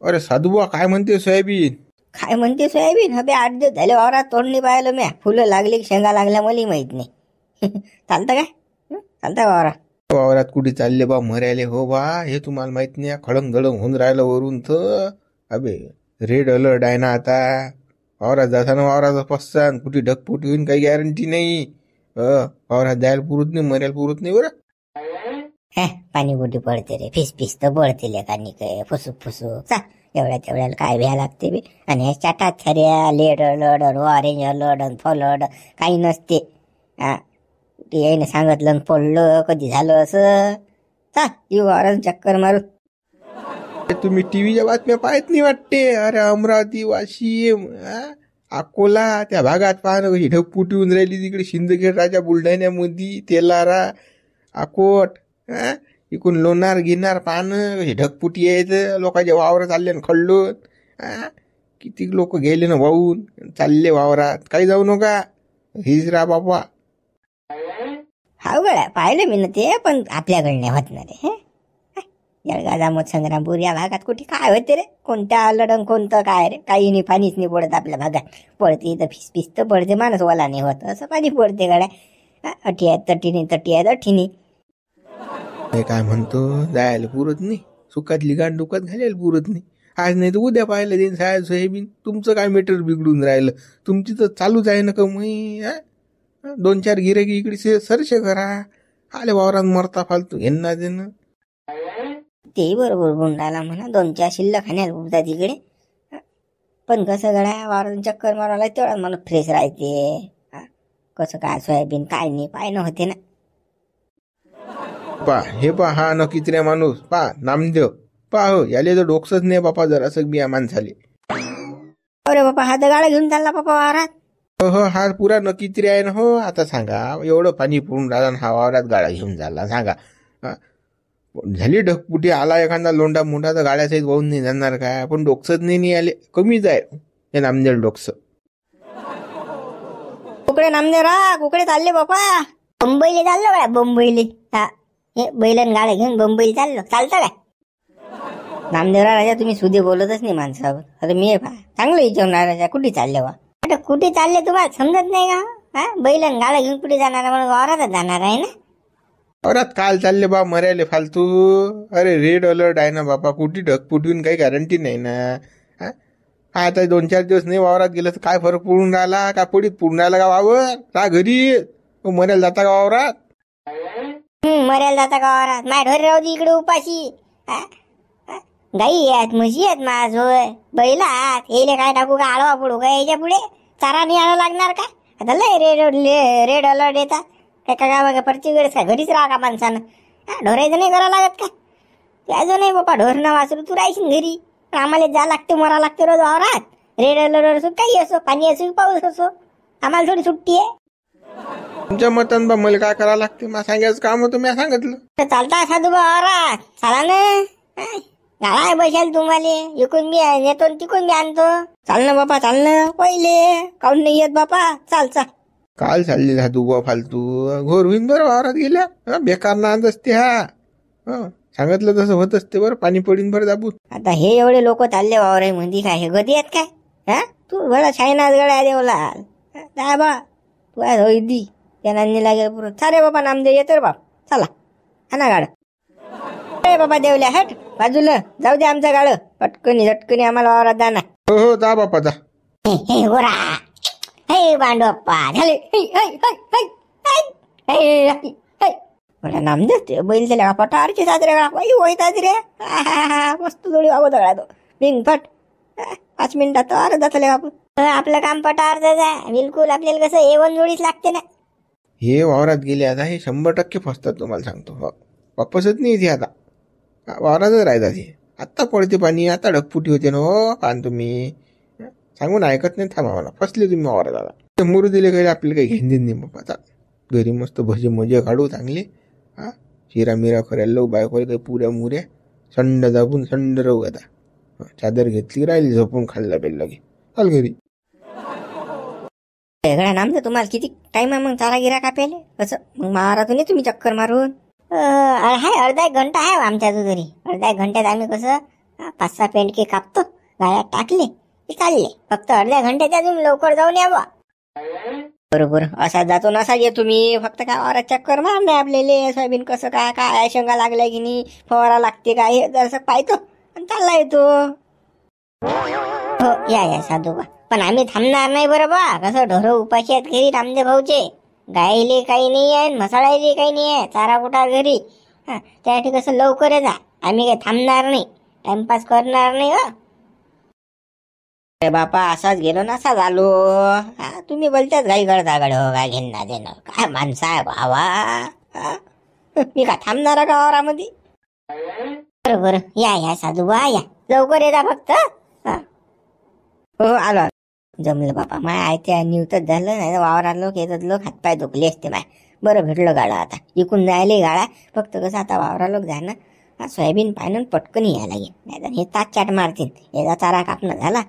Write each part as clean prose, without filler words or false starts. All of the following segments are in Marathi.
अरे साधूबा काय म्हणते सोयाबीन? काय म्हणते सोयाबीन? हबे 8 दिवस झाले वावरात तोंड नाही पाहिलं म्या. फुलं लागली की शेंगा लागल्या मला माहित नाही. चालतं काय? चालतं वावरात? वावरात कुठे चालले बा मरायले हो बा? हे तुम्हाला माहित नाही? खळंग धडंग होऊन राहिलं वरून तर. अबे रेड अलर्ट आहे ना आता. वावरात जाताना वावराचा पस्सा कुठे ढगफुटी होईन काही गॅरंटी नाही. वावरात जायला पुरत नाही, मरायला पुरत नाही बरं. पाणी कुठे पडते रे? फिस फिस तर पडते लेखानी काय फुसूक फुसूक. चा एवढ्या तेवढ्याला काय भ्या लागते बे. आणि ह्या चाटात छऱ्या लेड अलर्ट ऑरेंज अलर्ट फॉलर्ट काही नसते. ते यायनं सांगितलं पडलं कधी झालं असं. चा येऊ वावरात चक्कर मारू. तुम्ही टीव्हीच्या बातम्या पाहत नाही वाटते? अरे अमरावती, वाशिम, अकोला त्या भागात पाहणं कशी ढगफुटी होऊन राहिली तिकडे. शिंदखेड राजा बुलढाण्यामध्ये, तेलारा, अकोट, इकडून लोणार गिनार पाहणं कशी ढगफुटी यायचं. लोकांच्या वावरात चालले ना खड्डून. किती लोक गेले ना वाहून चालले वावरात. काही जाऊ नका, हीच रा बाबा. हा गड्या पाहिलं मी ना ते, पण आपल्याकडे होत ना रे. जळगाव जामोद संग्रामपूर या भागात कुठे काय होते रे? कोणत्या अलडंग कोणतं काय रे? काही नाही, पाणीच नाही पडत आपल्या भागात. पडते तर फिस फिस तर पडते, माणूस वाला नाही होत असं पाणी पडते गड्या. अटी आहेत तटीने, तटी आहेत अठीने. हे काय म्हणतो, जायला पुरत नाही. सुखातली गांड दुखात घालायला पुरत नाही. आज नाही तर उद्या पाहिलं देईन साहेब सोयाबीन. तुमचं काय मीटर बिघडून राहिलं? तुमची तर चालूच आहे ना कमाई. 2-4 गिऱ्हाईक इकडे सरसे करा. आले वावरात मरता फालतू घेणं देणं. ते बरोबर गुंडाला म्हणा 2-4 शिल्लक खाण्याला उठतात तिकडे. पण कसं गड्या वावरात चक्कर मारायला तेवढा मला फ्रेश राहते. कसं काय सोयाबीन काय नाही पाय होते ना. हे हा नकित्र्या माणूस पा नामदेव पा हो. याले तर डोकसच नाही बापा जरासं बिया माणसाले. अरे बापा हा दगाडा घेऊन चालला बापा वावरात. हो हा पुरा नकित्री आहे ना हो. आता सांगा एवढं पाणी पडून राहिला हा वावरात गाडा घेऊन झाला. सांगा झाली ढगपुटी आला एखादा लोंडा मोठा तर गाड्यासहित वाहून नाही जाणार काय? पण डोकसच नाही आले. कमीच आहे हे नामदेव डोकस. कुकडे नामदेव रा कुकडे चालले बापा? बंबईले चाललो काय? बंबईले हे बैलन गाड्या घेऊन बंबईला चाललो. चालतं काय? नामदेवरा राजा तुम्ही सुधे बोलतच नाही माणसावर. अरे मी चांगलं विचारणार राजा कुठे चालले वा? आता कुठे चालले तुम्हाला समजत नाही का? बैलन गाड्या घेऊन कुठे जाणार? म्हणून वावरातच जाणार आहे ना. वावरात काल चालले बा मरायले फालतू. अरे रेड अलर्ट आहे ना बाबा. कुठे ढगफुटीन काही गॅरंटी नाही ना. आता 2-4 दिवस नाही वावरात गेलं तर काय फरक पडून राहिला? का पडीत पडून राहिला का वावर? का घरी मरायला जाता का वावरात? मरायला जाता का वावरात? माय ढोर राहू दे इकडे उपाशी. गाई आहेत म्हशी आहेत माझ होय बैला आहेत. येले काय टाकू का आळवा पडू का याच्या पुढे? चारा नाही आणावं लागणार का? आता लय रेड अलर्ट येतात काय का प्रत्येक वेळेस काय घरीच राहा का माणसानं? ढोरायचं नाही करावं लागत का? त्याचं नाही बाबा ढोर न वासरू तू राहायची घरी. आम्हाला जा लागते मरा लागते रोज वावरात. रेड अलर्ट असो काही असो पाणी असो पाऊस असो आम्हाला थोडी सुट्टी आहे. तुमच्या मतान बा मला काय करावं लागते? मला सांगायचं काम होतं मी सांगितलं. चालता साधू बा वावरात चाला ना. गाळा बसाल तुम्हाला इकून मी येतो तिकून मी आणतो. चाल ना बापा चाल ना. पहिले काऊन नाही येत बापा? चाल चाल. काल चालले साधू बा फालतू. घोर होईन बरं वावरात गेल्या. बेकार ना अंद असते सांगितलं तसं होत असते बरं. पाणी पडीन बरं दाबून. आता हे एवढे लोक चालले वावर म्हणती काय हे गदी आहेत काय? तू बडा छायनाच गड्या देवला काय बा तू आहे होईदी त्या नांदी लागेल पुरं. सारे बाबा नामदेव येतो रे बाप. चला हा गाड. अरे बाबा देवल्या हट बाजूला जाऊ दे आमचं गाड. पटकनी झटकनी आम्हाला वावरात जाणार. हो जा बापा जा. हे गोरा हे बांडू बाप्पा झाले. नामदेव ते बैल दिल्या का पटारचे साजरे का बाई होईतात रे. मस्त थोडी वागो दगडा तो बिन फट 5 मिनिटात अर्धा झाले बापू. आपलं काम पटारच आहे बिलकुल. आपल्याला कसं A1 जोडीच लागते ना. हे वावरात गेले आता हे 100% फसतात तुम्हाला सांगतो. वापसच नाही इथे आता. वावरातच राहतात हे. आत्ता पडते पाणी आता ढगफुटी होते ना हो. पान तुम्ही सांगून ऐकत नाही. थांबा मला फसले तुम्ही वावरात आता. मुरू दिले काही आपल्याला काही घेऊन देईन नाही बाबा. घरी मस्त भजे मजे काढू चांगले. शिरा मिरा करायला बायकोला काही पुऱ्या मुऱ्या संड दाबून संड राहू आता. चादर घेतली राहिली झोपून खाल्ला बेल्ला की चाल घरी. वेगळा नाम तर तुम्हाला किती टाइम आहे मग चारा गिरा कापेले असं मग मारातून नाही तुम्ही चक्कर मारून? हाय अर्धा 1 घंटा आहे आमच्या घरी. अर्धा 1 घंट्यात आम्ही कसं 5-6 पेंडके कापतो, गाळ्यात टाकले की चालले. फक्त अर्ध्या घंट्यात अजून लवकर जाऊन यावं. बरोबर असा जातो ना असा येतो मी. फक्त काय वावरात चक्कर मार नाही आपल्याला. सोयाबीन कसं काय काय शेंगा लागलाय की नाही, फवारा लागते काय हे जरासं पाहतो आणि चालला येतो. हो या साधूबा, पण आम्ही थांबणार नाही बरं बा. कसं ढोरं उपाशी आहेत घरी रामदेव भाऊचे. गायले काही नाही आहे, म्हसाळायले काही नाही आहे, चारा कुठा घरी. त्यासाठी कसं लवकर जा. आम्ही काही थांबणार नाही, टाइमपास करणार नाही. बापा असाच गेलो ना असाच आलो. तुम्ही बोलताच घाई करता गड काय घेणं देणं. काय माणसा आहे भावा. मी का थांबणार का वावरामध्ये. बरोबर या साधूबा या, लवकर येता फक्त. हो आलो. जमलं बापा. माय आयत्या निवतच झालं नाही. वावरात लोक येतात, लोक हातपाय दुखले असते माय. बरं भेटलं गाडा. आता इकून जायला गाडा. फक्त कसं आता वावरा लोक जाणं सोयाबीन पायनं पटकन यायला लागेल. नाही तर हे चाट मारतील. याचा चारा कापणं झाला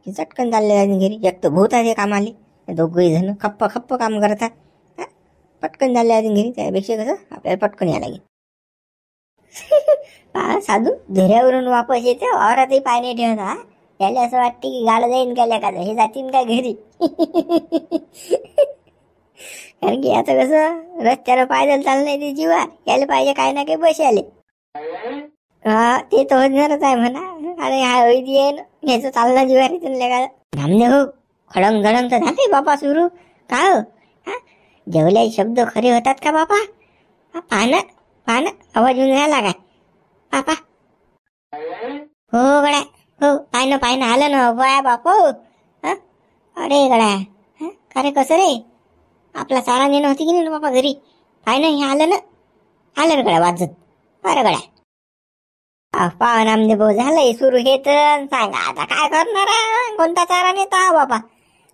की चटकन चालले जाईल घरी. एक तर भूत आहे कामाले. दोघही जण खप्प काम करतात. पटकन चालले जाईल घरी. त्यापेक्षा कसं आपल्याला पटकन यायला लागेल. साधू झुऱ्यावरून वापस येते, वावरातही पाय नाही ठेवता. त्याला असं वाटते की गाडं जाईन का लेका हे जातीन का घरी. कारण की आता कसं रस्त्यावर पायदल चाललं नाही ते जीवा यायला पाहिजे काय ना काही बसायले. ते तर होणारच आहे म्हणा. अरे हा वैदी आहे ना, घ्यायचं चालणार जीवारी लेका. रामदेव खडंग झडंग तर झाले बापा सुरू. का हो जेवल्या शब्द खरे होतात का बापा. पाहणं आवाज येऊन राहिला काय बापा. हो गड्या हो पायनं आलं ना बाया बापा. अरे गड्या अरे कसं रे आपला चारा नेणं होती की नाही ना बापा घरी. पायनं हे आलं ना गड्या वाजत. अरे गड्या पहा नामदेव भाऊ झालंय सुरू हे तर. सांगा आता काय करणार. कोणता चारा नेता बापा.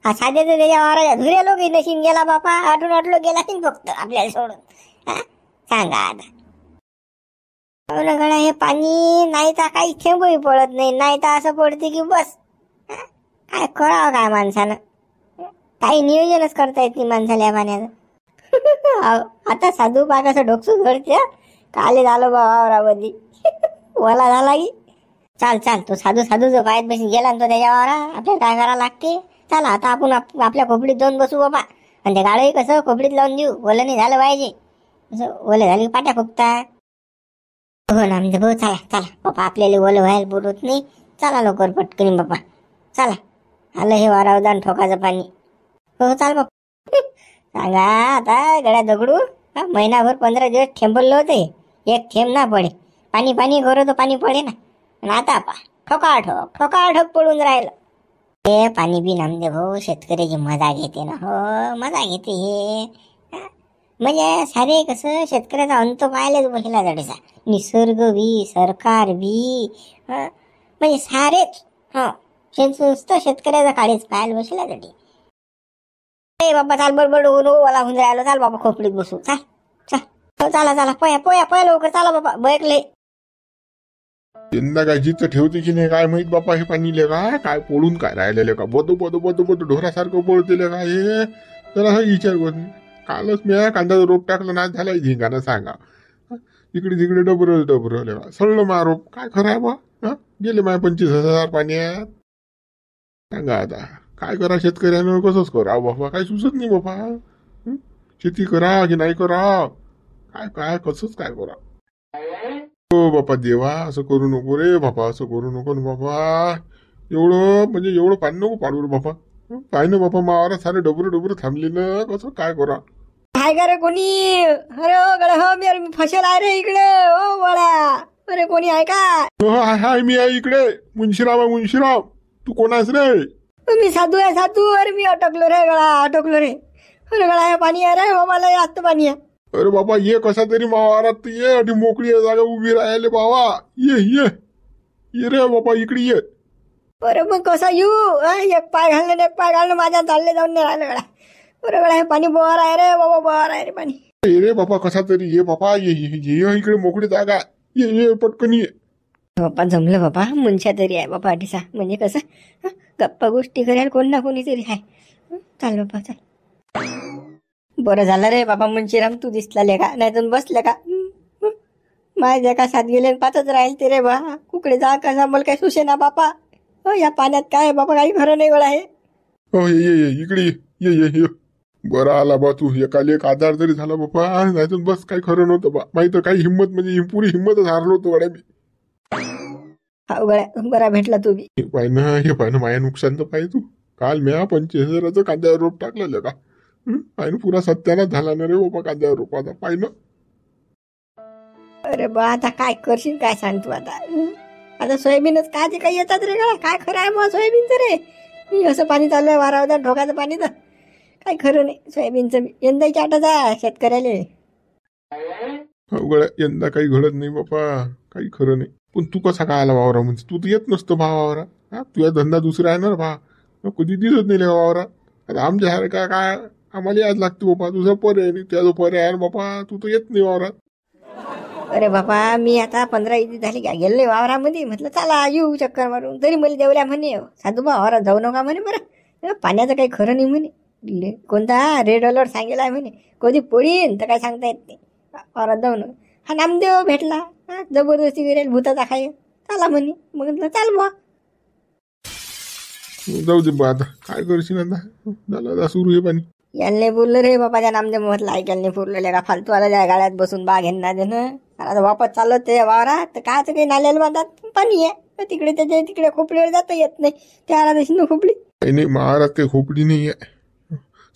हा साध्या तर त्याच्या वावराच्या धुऱ्या लोक नशीन गेला बापा. आठलो गेला की फक्त आपल्याला सोडून. सांगा आता गड्या हे पाणी नाही तर काही थेंबही पडत नाही तर असं पडते की बस. काय करावं काय माणसानं. काही नियोजनच करता येत नाही माणसाला या पाण्याचं. आता साधू पाक असं डोकसून घडते. काले झालं बा वावरामध्ये. ओला झाला की चाल तो साधू जो पायात बसून गेला तो त्याच्या वावरा. आपल्याला काय करावं लागते. चला आता आपण आपल्या खोपडीत जाऊन बसू बाबा. आणि ते गाडंही कसं खोपडीत लावून देऊ. ओलं नाही झालं पाहिजे. असं ओलं झालं की पाट्या फुकतात. हो नामदेव भाऊ चला बापा. आपल्याला ओलं व्हायला पुरत नाही. चला लवकर पटकन बापा. चला आलं हे वारावदान ठोकाचं पाणी. हो चाल बापा. सांगा आता गड्या दगडू. महिनाभर 15 दिवस ठेंबलं होते. एक थेंब ना पडे. पाणी करू तर पाणी पडे ना. आणि आता पा ठोकाठोक पडून राहिलं. हे पाणी बी नामदेव भाऊ शेतकऱ्याची मजा घेते ना. हो मजा घेते हे. म्हणजे सारे कसं शेतकऱ्याचा अंत पाहायलाच बसला जडेसा. निसर्ग बी सरकार बी म्हणजे सारेच नुसतं शेतकऱ्याचा काळीच पाहायला बसला जडे. बाबा चाल बडबड ओला होऊन राहिलो. चाल बाबा खोपडीत बसू. चला पोया लवकर चला बाबा. बैकले यंदा काय जिथं ठेवते की नाही काय माहित बापा. हे पाणी का काय पडून काय राहिलेलं का बदो ढोरासारखं पडते का हे. तर हा विचार करत नाही. कालच मी कांद्याचा रोप टाकलं ना झालाय झिंगानं. सांगा इकडे तिकडे डबरं का सळलं मा रोप. काय खरं आहे बा. गेले माय 25,000 पाण्यात. सांगा आता काय करा शेतकऱ्यानं. कसंच करा बाबा. काय सुचत नाही बाबा. शेती करा की नाही करा. काय कसंच काय करा. हो बापा देवा असं करू नको रे बापा. असं करू नको ना बाबा. एवढं पाणी नको पाडू रे बापा. पाय ना बापा मावारा सारे डबरं थांबले ना. कसं काय करा. काय का रे कोणी. अरे गड्या हो मी फसेल आहे रे इकडे. हो बळा अरे कोणी आहे का. हाय मी आहे इकडे. मुंशीराम तू कोण आहेस रे. मी साधू आहे साधू. अरे मी अटकलो रे. अरे गळा हे पाणी आहे रे. हो मला जास्त पाणी आहे. अरे बाबा ये कसा तरी मावारात ये. आणि मोकळी जागा उभी राहिले बाबा. ये रे बाबा इकडे ये. अरे मग कसा येऊ. एक पाय घालणं माझ्या चालले जाऊन नाही राहिलं गळा. अरे गळा हे पाणी बोर आहे रे बाबा. बोर आहे रे पाणी. ये रे बाबा कसा तरी ये बाबा. ये इकडे मोकळी जागा. ये पटकन ये. बाप्पा जमलं बाबा. मुंशा तरी आहे बापा अडीसा. म्हणजे कसं गप्पा गोष्टी करायला कोण ना कोणी तरी आहे. चाल बापा चाल. बरं झालं रे बाबा मुंशीराम तू दिसला का. नाही तर बसलं का. माझ्या का साथ गेले पाचच राहील ते रे बा. कुकडे जा कसा मला काय सुशे ना बापा. या पाण्यात काय बापा काही खरं नाही गळा आहे. हो ये इकडे ये बरं आला बा तू. एकाला एक आधार जरी झाला बापा, नाही तर बस काही खरं नव्हतं बा. माहित काही हिंमत म्हणजे पुरी हिंमतच हारलो होतो गड्या मी. हा गळ्या बरा भेटला तू बी. हे पाहिनं माया नुकसान तर पाहिजे तू. काल म्या 45,000 कांद्यावर रोप टाकलेलं का. पाहिनं पुरा सत्यानाच झाला ना रे बाबा कांद्यावर रोपाचा. पाहिनं अरे बा आता काय करशील काय सांगतो आता. आता सोयाबीनच काय ते काही येतात रे का. काय खरं आहे मग सोयाबीनचं रे. असं पाणी चालू आहे वारावदार ढोकाचं पाणी तर काही खरं नाही सोयाबीनचं. यंदाही चाटच आहे शेतकऱ्याले. अवघड यंदा काही घडत नाही बापा. काही खरं नाही. पण तू कसा काय आला वावरा म्हणजे. तू तर येत नसतं भा वावरा. तुझा धंदा दुसरा आहे ना भा. कधी दिसत नाही वावरा. आता आमच्यासारखा काय आम्हाला याच लागते बापा. तुझा पर्याय नाही. त्या जो पर्याय आहे बापा तू तर येत नाही वावरात. अरे बाबा मी आता 15 झाली का गेले वावरामध्ये. म्हटलं चला येऊ चक्कर मारून. तरी मला देवल्या म्हणे साधू बा वावरात जाऊ नका म्हणे. बरं पाण्याचं काही खरं नाही म्हणे. कोणता रेड अलर्ट सांगेला आहे म्हणे. कधी पडीन तर काही सांगता येत नाही. वावरात जाऊ नका. हा नामदेव भेटला. जबरदस्ती करेल भूताचा खाय चला म्हणे. मग म्हटलं चाल बा. जाऊ दे बा आता काय करशील आता. झालं आता सुरू आहे पाणी. याला नाही बोललं रे बापाच्या नामदेव म्हटलं ऐकायला नाही पुरलेल्या का फालतू आला त्या गाड्यात बसून बा घेणार देणं. आता वापस चालत ते वावरात तर काय काही नाल्याला बांधतात पाणी आहे तिकडे. त्याच्या तिकडे खोपडीवर जाता येत नाही. त्या आला तशी ना खोपडी. नाही महाराज काही खोपडी नाही आहे.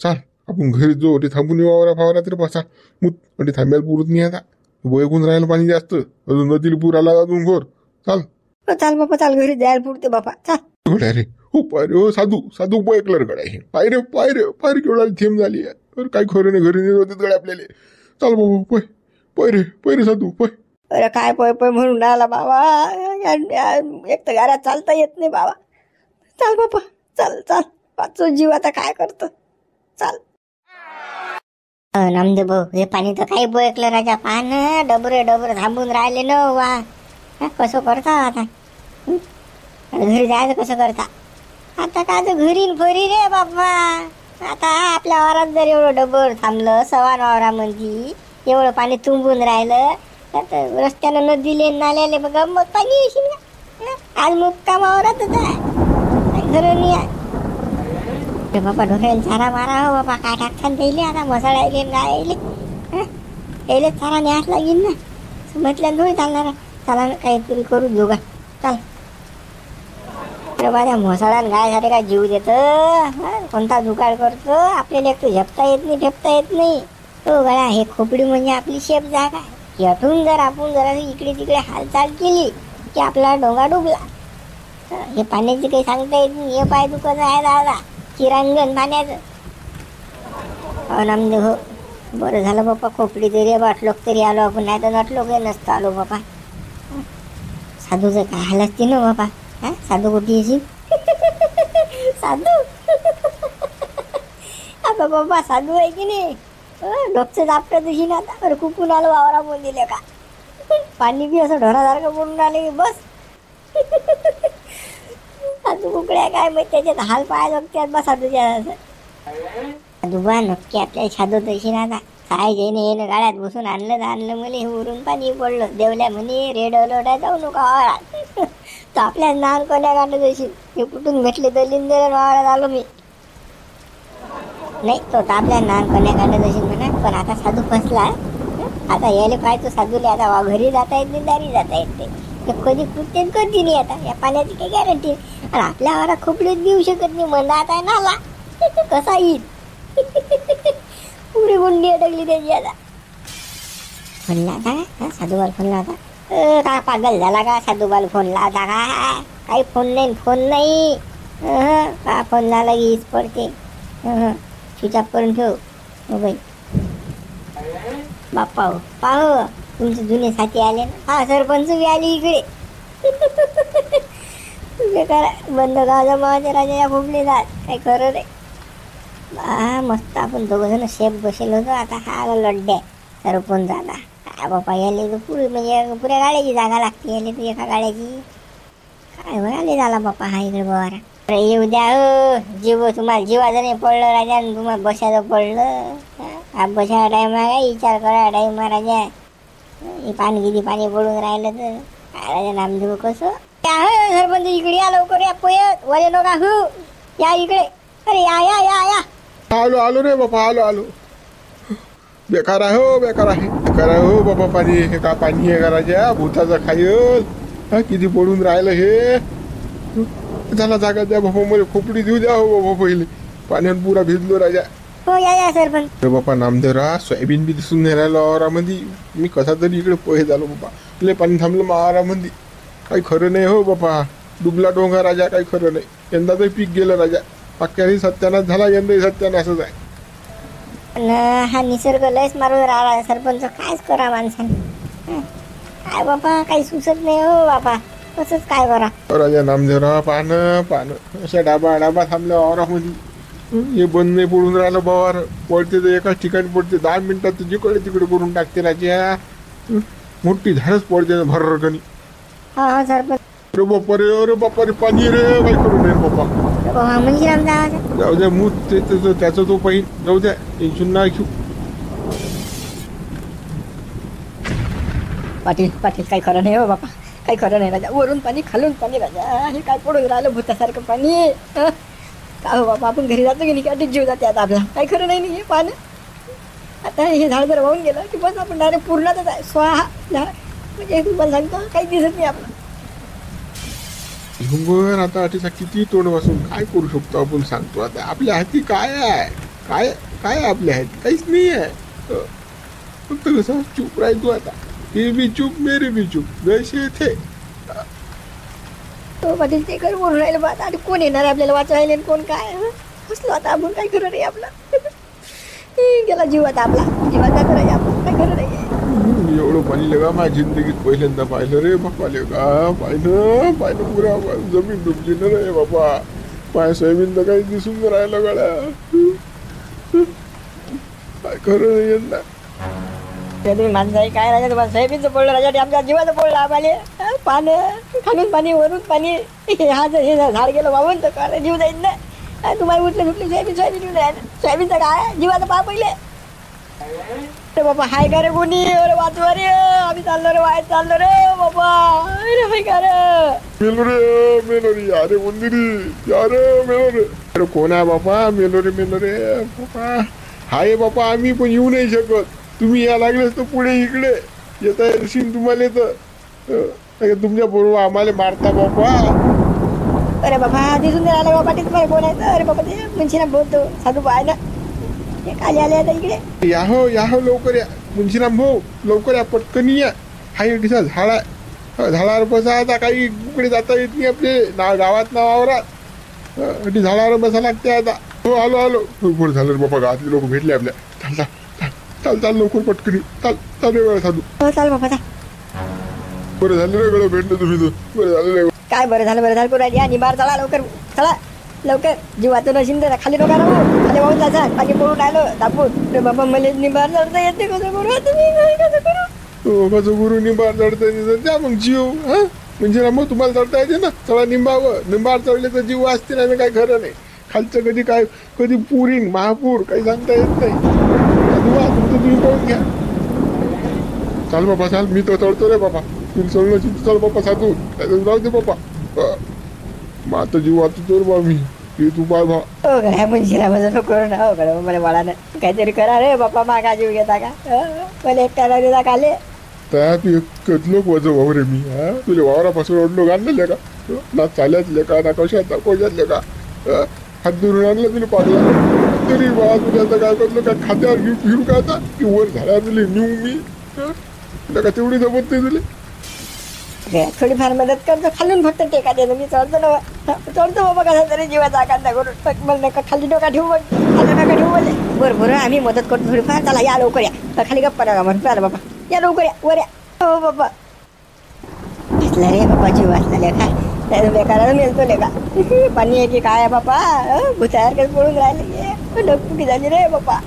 चाल आपण घरी जो थांबून येऊ वावरात रे बसा. मुत थांबायला पुरत नाही आता. वैगून राहिलं पाणी जास्त. अजून नदीला पूर आला अजून घोर. चाल चाल बापा चाल घरी द्यायला पुरते बापा चाल. अरे हो पायरे हो साधू ऐकलं गड्या. हे पायरे केवढा थेंब झाली आहे. तर काही खरं नाही. घरी नाही गड्या आपल्याला. चाल बाबा पैरे साधू पै. अरे काय पै म्हणून आला बाबा. एक तर घरात चालता येत नाही बाबा. चाल बापा चाल वाचो जीव आता काय करतो. चाल नामदेव भाऊ हे पाणी तर काही बोयकलं राजा. पान डबरे थांबून राहिले न वा. कसं करता आता. घरी जायचं कसं करता आता. काय तर घरी फरी रे बाबा. आता आपल्या वावरात जर एवढं डबर थांबलं सवान वावरामध्ये एवढं पाणी तुंबून राहिलं तर रस्त्यानं नदीले नाल्याले बघा मग पाणी येशील ना. आज मुक्का वावरातच आहे घरं नाही आहे. बाबा ढोक्याला चारा मारा हो बाबा. काय टाकताना त्याले आता मसाळायले गायले यायले चारा न्यास लागेल ना. म्हटल्या थोडी चालणार. चला ना काहीतरी करू जोगा चाल. बाबा त्या म्हसाळा गायसाठी काय जीव देतं. कोणता जुगाड करतो. आपल्याला एक तर झेपता येत नाही ठेपता येत नाही. तो गळा हे खोपडी म्हणजे आपली शेप जागा आहे. यातून जर आपण जरा इकडे तिकडे हालचाल केली की आपला डोंगा डुबला. हे पाण्याची काही सांगता येत नाही. हे पाय दुखत आहे दादा चिरांगण पाण्याचं. नामदेव हो बरं झालं बाप्पा खोपडी तरी वाटलो तरी आलो आपण. नाही तर नटलो काही नसतं आलो बापा. साधूचं काय हाल असते ना बापा. साधू कुठे येशील साधू. आता बाबा साधू आहे की नाही. डोकचं दापटं तुझी ना आता. अरे कुकून आलो वावरा बोल दिले का. पाणी बी असं ढोरासारखं बोलून आले की बस. साधू कुकड्या काय माहिती त्याच्यात हाल पाहायला लागतात बा साधूच्या. साधू बा नक्की आपल्या साधू तशी ना आता. काय जेणे येणं गाड्यात बसून आणलं मला हे उरून पाणी पडलं. देवल्या म्हणे रेड अलर्ट आहे जाऊ नका वावरात. तर आपल्या नान कोण्या काढत असेल. हे कुठून भेटले दलिंदर वावरात आलो मी. नाही तो आपल्या नान कोण्या काढत असेल म्हणा. पण आता साधू फसला. आता यायला पाहिजे साधूले. आता घरी जाता येत नाही दारी जाता येत नाही. कधी कुठते कधी नाही. आता या पाण्याची काही गॅरंटी. आणि आपल्या वावरात खोपडीत देऊ शकत नाही. मंदात आहे नाला कसा येईल. पुरी गुंडी अडकली त्याची आता. फोन लावता का साधूबाला फोन लावता. काय पागल झाला का साधूबाला फोन लावता का. काही फोन नाही. का फोन लावला की हीच पडते. स्विच ऑफ करून ठेव मोबाईल. बाप्पा हो पाहो तुमचे जुने साथी आले ना. हा सरपंच बी आली इकडे. करा बंद गावचा मावाच्या राजा भोगले जात काही खरं रे. मस्त आपण दोघंजण शेप बसेल होतो. आता हा लड्डे सरपंच झाला. काय बापा याले पुरी म्हणजे पुऱ्या गाड्याची जागा लागते. याले तू एका गाड्याची काय म्हणाले झाला बापा हा इकडे बवारा. अरे येऊ द्या जीव तुम्हाला जीवाचं नाही पडलं राजा. तुम्हाला बसायचं पडलं. हा बसायला टाईम आहे का विचार करा टाईम राजा. हे पाणी किती पाणी पडून राहिलं तर काय नामदेव कसं सरपंच इकडे या लवकर या पयत वरे नका हो या इकडे अरे या या या या आलो आलो रे बापा आलो आलो बेकार आहे हो बेकार आहे हो बाबा पाणी हे का पाणी आहे का राजा भूताचा खायल हा किती पडून राहिलं हे झाला जागा द्या बाबा मला खोपडी देऊ द्या हो बाबा पहिले पाण्यात पुरा भिजलो राजा हो या या सरपंच रे बापा नामदेवरा सोयाबीन बी दिसून नाही राहिलं वावरामध्ये मी कसा तरी इकडे पोहे झालो बाबा लय पाणी थांबलं वावरामध्ये काही खरं नाही हो बापा डुबला डोंगा राजा काही खरं नाही यंदा तर पीक गेलं राजा पाक्याही सत्यानाश झाला यंदाही सत्यानाशच आहे पण हा निसर्ग लयच मारून राहिला सरपंच कायच करा माणसाने काय बापा काही सुचत नाही हो बापा तसंच काय करा राजा नामदेवराव पानं अशा डाबा थांबल्या वावरामध्ये हे बंद नाही पडून राहिलं बावर पडते तर एकाच ठिकाणी पडते 10 मिनिटात जिकडे तिकडे करून टाकते राजा मोठी झाडच पडते भरकणी हा हा सरपंच अरे बापा रे पाणी रे काही करू नये बापा म्हणजे आमचा जाऊ द्या मूत त्याचं तो पाहिजे जाऊ द्या टेन्शन नाही घेऊ पाटील काही खरं नाही हो बापा काही खरं नाही राजा वरून पाणी खालून पाणी राजा हे काय पडून राहिलं भूतासारखं पाणी का हो बाबा आपण घरी जातो की नाही का जीव जाते आता आपला काही खरं नाही हे पाणी आता हे झाड जर वाहून गेलं की बस आपण डायरेक्ट पूर्णातच आहे स्वाहा झाड म्हणजे तुम्हाला सांगतो काही दिसत नाही आपलं झुंबर आता अटीचा किती तोंड वाचून काय करू शकतो आपण सांगतो आता आपल्या हाती काय आहे काय आपल्या हाती काहीच नाही आहे फक्त कसं चूप राहतो आता ते बी चूप मेरे बी चूप जैसे थे तो पाटील ते कर बोलून राहिलं बा आता कोण येणार आपल्याला वाचवायला कोण काय हसलो आता आपण काही खरं नाही आपलं गेला जीव आता आपला जीवाचा करायचं आपण काय खरं नाही एवढं पाणी लगा माझ्या जिंदगीत पहिल्यांदा पाहिलं रे बाप्पा लेगा पाहिलं पुरा जमीन डुबली ना रे बाबा पाय सोयाबीन तर काही दिसून राहिलं गाड्या काय खरं नाही यंदा तुम्ही माणसाई काय राजा तुम्हाला सोयाबीनचं पडलं राजा आमच्या जीवाचं पडलं आम्हाला पाणी खालून पाणी वरून पाणी हा जर हे झाड गेलं वाहून तर काय जीव जाईल ना तुम्हाला उठले सोयाबीन येऊन राहिलं सोयाबीनचं काय जीवाचं पहा पहिले अरे बाबा हाय का रे कोणी अरे वाचवा रे आम्ही चाललो रे वाय चाललो रे बाबा अरे हाय का रे मेलो रे अरे मंदिरी अरे मेलो रे अरे कोण आहे बापा मेलो रे बापा हाय बापा आम्ही पण येऊ नाही शकत तुम्ही या लागलेच तर पुढे इकडे येता येशील तुम्हाला तर तुमच्या बरोबर आम्हाला मारता बापा अरे बाबा दिसून नाही आलं बाबा तुम्हाला कोण आहे अरे बाबा ते मुंशीना बोलतो साधू बाय ना ते खाली आले आता इकडे या हो लवकर या मुंशीराम भाऊ लवकर या पटकन या हा एकटीचा झाडावर बसा आता काही कुकडे जाता येत नाही आपले गावात वावरात झाडावर बसा लागते आता हो आलो बरं झालं रे बाबा गावातले लोक भेटले आपल्या चाल लवकर पटकनी चाल रे वेळ साधू हो चाल बाबा बरं झालं रे गळ भेटलं तुम्ही बरं झालं रे काय बरं झालं पुरा या निबार चला लवकर जीव वाचून असेल तर खाली नका राहू खाली वाहून जायचा पाणी पडून राहिलं दापून रे बाबा मला निबार चढता येते कसं करू तुम्ही कसं करू कसं गुरु निंबार चढता येते द्या मग जीव हा म्हणजे ना मग तुम्हाला चढता येते ना चढा निंबार चढले तर जीव वाचते ना काही खरं नाही खालचं कधी पुरीन महापूर काही सांगता येत नाही तुमचं तुम्ही पाहून घ्या चाल बाबा चाल मी तर चढतो रे बाबा तुम्ही चढलं चाल बाबा साधू जाऊ दे बाबा मग आता जीव वाचतो रे बा मी तू बाय भा हो काय मुंशीला माझं नको ना हो कडे मला बाळानं काहीतरी करा रे बाप्पा मागा जीव घेता का मला एकट्याला देता काले त्यात कधलो वजो भाऊ रे मी हा तुला वावरापासून ओढलो आणलेले का ना चाल्यातले का ना कशातले का हात दुरून आणलं तुला पाडला तरी बा तुला आता काय करतो काय खात्यावर घेऊ फिरू का आता की वर झाल्या तुला नेऊ मी तुला का तेवढी जमत नाही तुला थोडीफार मदत करतो खालून फक्त टेका देतो मी चढतो बाबा कसा तरी जीवाचा कांदा करून मला नका खाली डोका ठेवू खाली नका ठेवू बोलले बरं आम्ही मदत करतो थोडीफार चला या लवकर या खाली गप्पा नका म्हणून चाल बाबा या लवकर या वर या हो बाबा असला रे बाबा जीव असला काय बेकाराला मिळतो लेका पाणी आहे की काय बापा भुतायार काही पडून राहिले डगपुटी झाली रे बापा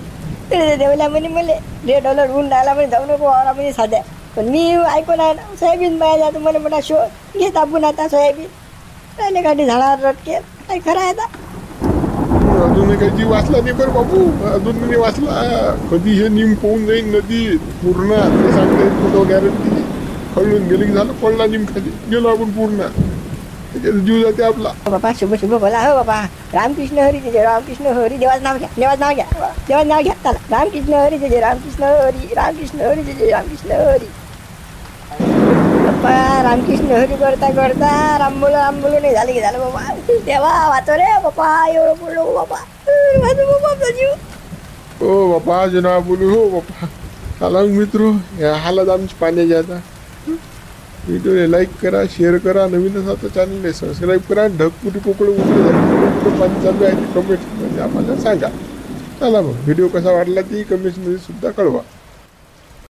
देवला म्हणे मला $1 ऊन राहिला म्हणे जाऊ नको वावरा म्हणे साध्या पण मी ऐकून आहे ना सोयाबीन पाहिजे तुम्हाला मोठा शोध घेत आपण आता सोयाबीन राहिले गाडी झाडावर रटके काय खरं आहे आता अजून काही जीव वाचला नाही बरं बाबू, अजून नाही वाचला. कधी हे निम पोहून जाईन नदी पूर्ण ते सांगता येत कुठं गॅरंटी. खळून गेली की झालं, पडला निम खाली, गेलो आपण पूर्ण, त्याच्यात जीव जाते आपला. बाबा शुभ शुभ बोला हो बाबा. रामकृष्ण हरी जय रामकृष्ण हरी. देवाचं नाव घ्या, देवाचं नाव घ्या, देवाचं नाव घ्या. चला रामकृष्ण हरी जय रामकृष्ण हरी, रामकृष्ण हरी जय रामकृष्ण हरी. बाप्पा रामकृष्ण हरी करता करता रामबोलो नाही झालं की झालं बाबा. देवा वाचो रे बाप्पा, एवढं बोललो बाबा, वाचो बाबा आपला जीव. हो बापा जना बोलू हो बापा. चला मित्र, या हालात आमची पाण्याची आता. व्हिडिओला लाईक करा, शेअर करा, नवीन असा तर चॅनलला सबस्क्राईब करा. ढगपुटी पोकळ उघडे झाले पाणी चालू आहे ते कमेंट्समध्ये आम्हाला सांगा. चला मग व्हिडिओ कसा वाटला ती कमेंट्समध्ये सुद्धा कळवा.